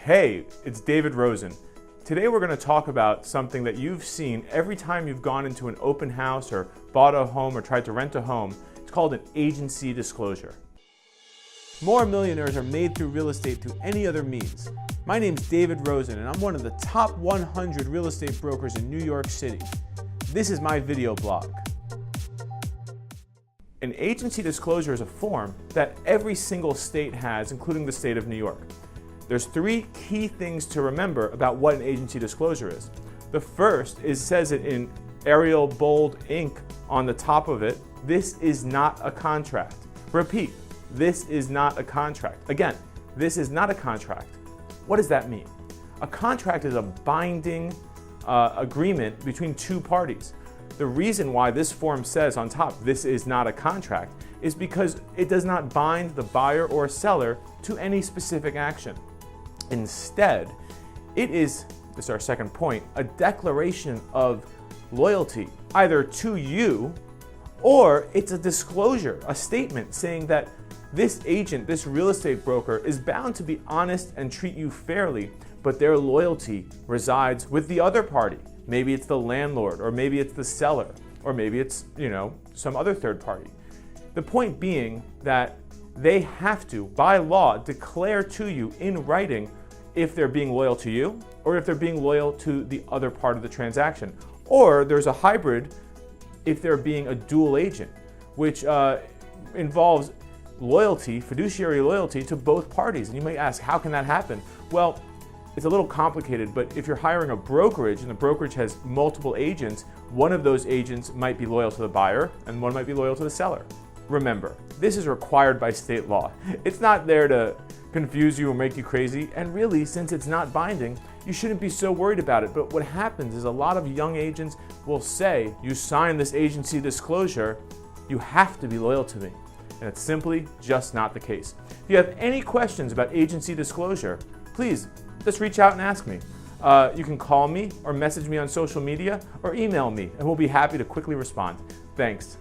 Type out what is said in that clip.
Hey, it's David.Rosen. Today we're going to talk about something that you've seen every time you've gone into an open house or bought a home or tried to rent a home. It's called an agency disclosure. More millionaires are made through real estate through any other means. My name's David.Rosen and I'm one of the top 100 real estate brokers in New York City. This is my video blog. An agency disclosure is a form that every single state has, including the state of New York. There's three key things to remember about what an agency disclosure is. The first says it in Arial bold ink on the top of it. This is not a contract. Repeat, this is not a contract. Again, this is not a contract. What does that mean? A contract is a binding agreement between two parties. The reason why this form says on top, this is not a contract, is because it does not bind the buyer or seller to any specific action. Instead, it is, this is our second point, a declaration of loyalty, either to you, or it's a disclosure, a statement saying that this agent, this real estate broker, is bound to be honest and treat you fairly, but their loyalty resides with the other party. Maybe it's the landlord, or maybe it's the seller, or maybe it's, some other third party. The point being that they have to, by law, declare to you in writing if they're being loyal to you or if they're being loyal to the other part of the transaction. Or there's a hybrid if they're being a dual agent, which involves loyalty, fiduciary loyalty to both parties. And you might ask, how can that happen? Well, it's a little complicated, but if you're hiring a brokerage and the brokerage has multiple agents, one of those agents might be loyal to the buyer and one might be loyal to the seller. Remember, this is required by state law. It's not there to confuse you or make you crazy, and really, since it's not binding, you shouldn't be so worried about it. But what happens is a lot of young agents will say, you sign this agency disclosure, you have to be loyal to me. And it's simply just not the case. If you have any questions about agency disclosure, please just reach out and ask me. You can call me or message me on social media or email me, and we'll be happy to quickly respond. Thanks.